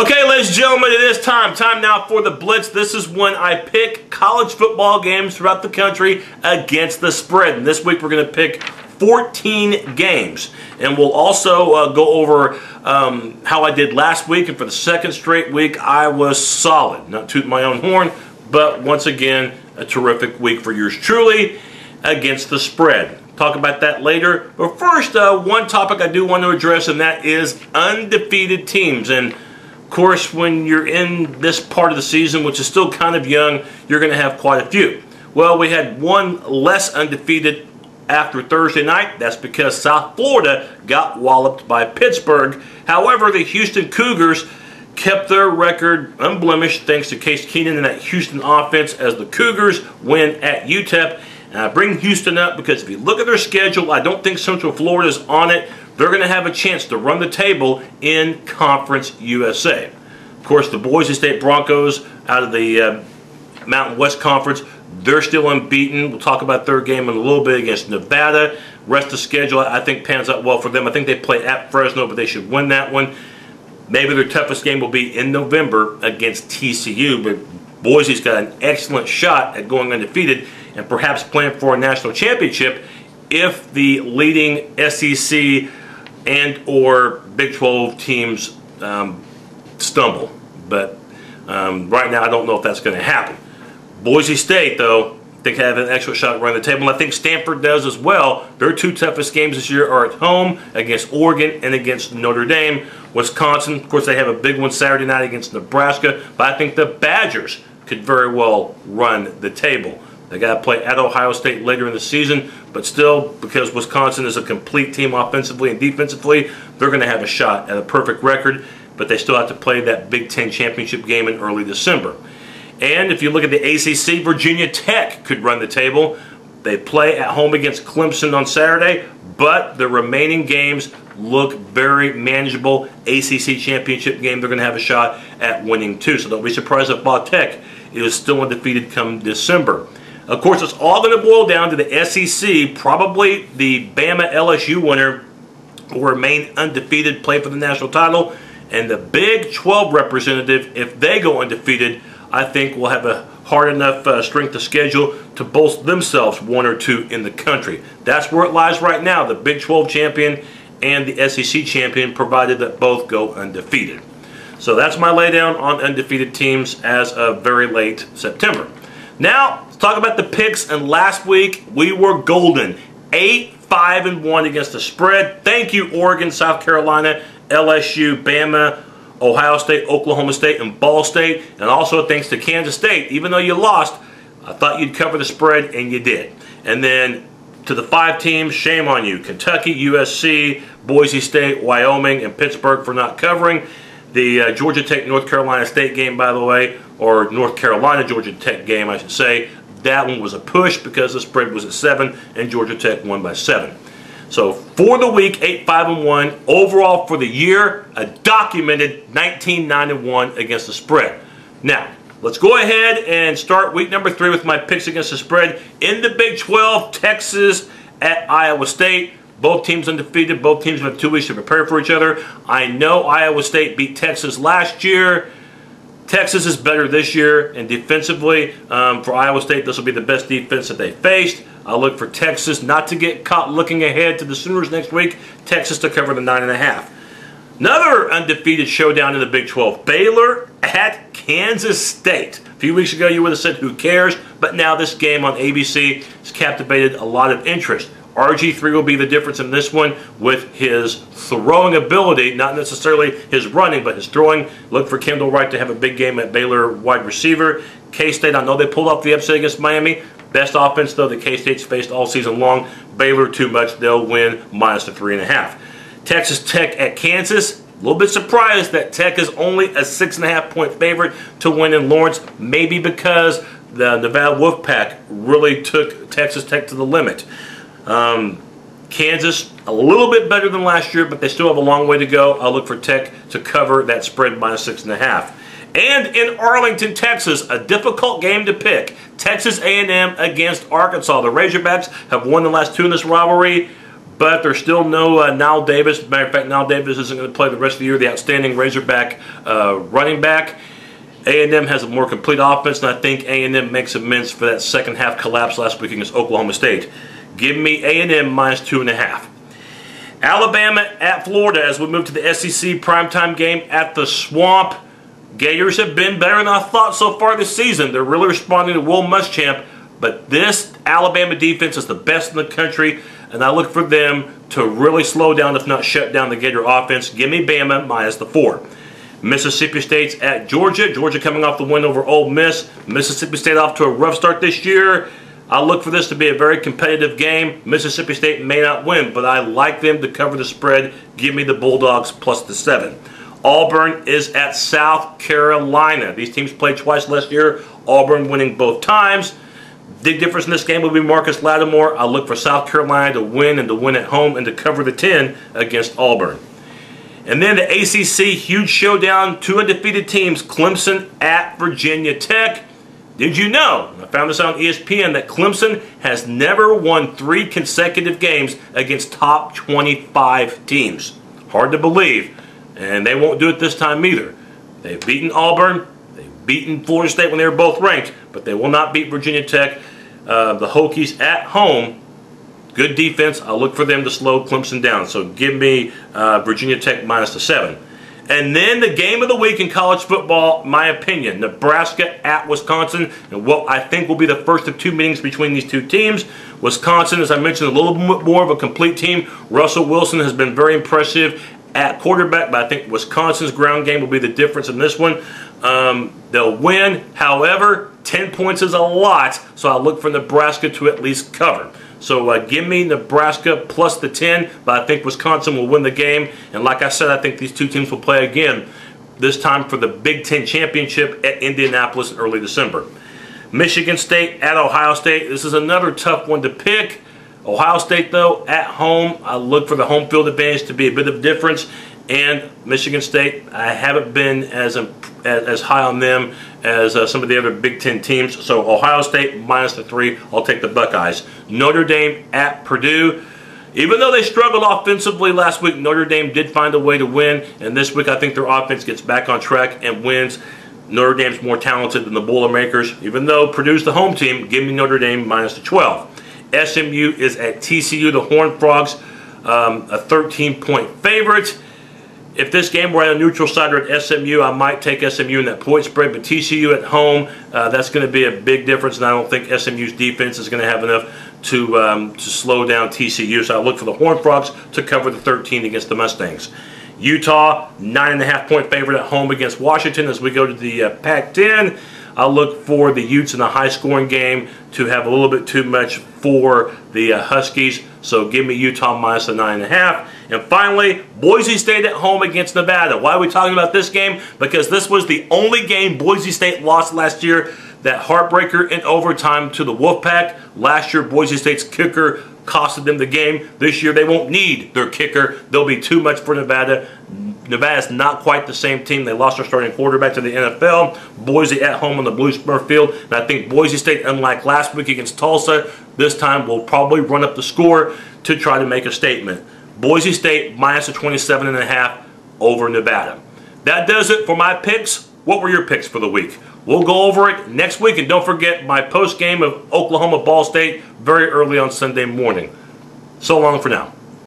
Okay, ladies and gentlemen, it is time. Time now for the Blitz. This is when I pick college football games throughout the country against the spread. And this week we're going to pick 14 games. And we'll also go over how I did last week. And for the second straight week, I was solid. Not tooting my own horn, but once again, a terrific week for yours truly against the spread. Talk about that later. But first, one topic I do want to address, and that is undefeated teams. And of course, when you're in this part of the season, which is still kind of young, you're going to have quite a few. Well, we had one less undefeated after Thursday night. That's because South Florida got walloped by Pittsburgh. However, the Houston Cougars kept their record unblemished thanks to Case Keenum and that Houston offense as the Cougars win at UTEP. And I bring Houston up because if you look at their schedule, I don't think Central Florida's on it. They're going to have a chance to run the table in Conference USA. Of course, the Boise State Broncos out of the Mountain West Conference, they're still unbeaten. We'll talk about their game in a little bit against Nevada. Rest of the schedule, I think, pans out well for them. I think they play at Fresno, but they should win that one. Maybe their toughest game will be in November against TCU, but Boise's got an excellent shot at going undefeated and perhaps playing for a national championship if the leading SEC and or Big 12 teams stumble. But right now I don't know if that's going to happen. Boise State, though, I think have an excellent shot at running the table, and I think Stanford does as well. Their two toughest games this year are at home against Oregon and against Notre Dame. Wisconsin, of course, they have a big one Saturday night against Nebraska, but I think the Badgers could very well run the table. They got to play at Ohio State later in the season, but still, because Wisconsin is a complete team offensively and defensively, they're going to have a shot at a perfect record, but they still have to play that Big Ten championship game in early December. And if you look at the ACC, Virginia Tech could run the table. They play at home against Clemson on Saturday, but the remaining games look very manageable. ACC championship game, they're going to have a shot at winning too. So don't be surprised if Bob Tech is still undefeated come December. Of course, it's all going to boil down to the SEC. Probably the Bama-LSU winner will remain undefeated, play for the national title. And the Big 12 representative, if they go undefeated, I think will have a hard enough strength of schedule to boast themselves one or two in the country. That's where it lies right now, the Big 12 champion and the SEC champion, provided that both go undefeated. So that's my laydown on undefeated teams as of very late September. Now, let's talk about the picks. And last week, we were golden. 8-5-1 against the spread. Thank you, Oregon, South Carolina, LSU, Bama, Ohio State, Oklahoma State, and Ball State. And also thanks to Kansas State. Even though you lost, I thought you'd cover the spread, and you did. And then to the 5 teams, shame on you. Kentucky, USC, Boise State, Wyoming, and Pittsburgh for not covering. The Georgia Tech, North Carolina State game, by the way, or North Carolina Georgia Tech game, I should say, that one was a push because the spread was at 7 and Georgia Tech won by 7. So for the week, 8-5-1. Overall for the year, a documented 19-9-1 against the spread. Now, let's go ahead and start week number 3 with my picks against the spread. In the Big 12, Texas at Iowa State. Both teams undefeated. Both teams have 2 weeks to prepare for each other. I know Iowa State beat Texas last year. Texas is better this year, and defensively, for Iowa State, this will be the best defense that they faced. I'll look for Texas not to get caught looking ahead to the Sooners next week. Texas to cover the 9.5. Another undefeated showdown in the Big 12. Baylor at Kansas State. A few weeks ago, you would have said, who cares? But now this game on ABC has captivated a lot of interest. RG3 will be the difference in this one with his throwing ability, not necessarily his running, but his throwing. Look for Kendall Wright to have a big game at Baylor wide receiver. K-State, I know they pulled off the upset against Miami. Best offense, though, that K-State's faced all season long. Baylor, too much. They'll win minus the 3.5. Texas Tech at Kansas. A little bit surprised that Tech is only a 6.5-point favorite to win in Lawrence. Maybe because the Nevada Wolfpack really took Texas Tech to the limit. Kansas, a little bit better than last year, but they still have a long way to go. I'll look for Tech to cover that spread minus 6.5. And in Arlington, Texas, a difficult game to pick. Texas A&M against Arkansas. The Razorbacks have won the last 2 in this rivalry, But there's still no Nile Davis. Matter of fact, Nile Davis isn't going to play the rest of the year, the outstanding Razorback running back. A&M has a more complete offense, and I think A&M makes amends for that second half collapse last week against Oklahoma State. Give me A&M minus 2.5. Alabama at Florida as we move to the SEC primetime game at the Swamp. Gators have been better than I thought so far this season. They're really responding to Will Muschamp, but this Alabama defense is the best in the country, and I look for them to really slow down, if not shut down, the Gator offense. Give me Bama minus the 4. Mississippi State's at Georgia. Georgia coming off the win over Ole Miss. Mississippi State off to a rough start this year. I look for this to be a very competitive game. Mississippi State may not win, but I like them to cover the spread. Give me the Bulldogs plus the 7. Auburn is at South Carolina. These teams played twice last year. Auburn winning both times. Big difference in this game will be Marcus Lattimore. I look for South Carolina to win and to win at home and to cover the 10 against Auburn. And then the ACC, huge showdown, 2 undefeated teams, Clemson at Virginia Tech. Did you know, I found this on ESPN, that Clemson has never won 3 consecutive games against top 25 teams? Hard to believe, and they won't do it this time either. They've beaten Auburn, they've beaten Florida State when they were both ranked, but they will not beat Virginia Tech. The Hokies at home, good defense. I'll look for them to slow Clemson down. So give me Virginia Tech minus the 7. And then the game of the week in college football, my opinion, Nebraska at Wisconsin, and what I think will be the first of 2 meetings between these 2 teams. Wisconsin, as I mentioned, a little bit more of a complete team. Russell Wilson has been very impressive at quarterback, but I think Wisconsin's ground game will be the difference in this one. They'll win. However, 10 points is a lot, so I look for Nebraska to at least cover. So give me Nebraska plus the 10, but I think Wisconsin will win the game. And like I said, I think these 2 teams will play again, this time for the Big Ten Championship at Indianapolis in early December. Michigan State at Ohio State. This is another tough one to pick. Ohio State, though, at home, I look for the home field advantage to be a bit of a difference. And Michigan State, I haven't been as high on them as some of the other Big Ten teams. So Ohio State minus the 3. I'll take the Buckeyes. Notre Dame at Purdue. Even though they struggled offensively last week, Notre Dame did find a way to win. And this week I think their offense gets back on track and wins. Notre Dame's more talented than the Boilermakers. Even though Purdue's the home team, give me Notre Dame minus the 12. SMU is at TCU. The Horned Frogs, a 13-point favorite. If this game were at a neutral side or at SMU, I might take SMU in that point spread, but TCU at home, that's going to be a big difference, and I don't think SMU's defense is going to have enough to slow down TCU. So I look for the Horned Frogs to cover the 13 against the Mustangs. Utah, 9.5-point favorite at home against Washington. As we go to the Pac-10, I look for the Utes in a high-scoring game to have a little bit too much for the Huskies. So give me Utah minus the 9.5. And finally, Boise State at home against Nevada. Why are we talking about this game? Because this was the only game Boise State lost last year. That heartbreaker in overtime to the Wolfpack. Last year, Boise State's kicker costed them the game. This year, they won't need their kicker. They'll be too much for Nevada. Nevada's not quite the same team. They lost their starting quarterback to the NFL. Boise at home on the Blue Spur field. And I think Boise State, unlike last week against Tulsa, this time will probably run up the score to try to make a statement. Boise State minus the 27.5 over Nevada. That does it for my picks. What were your picks for the week? We'll go over it next week, and don't forget my post game of Oklahoma Ball State very early on Sunday morning. So long for now.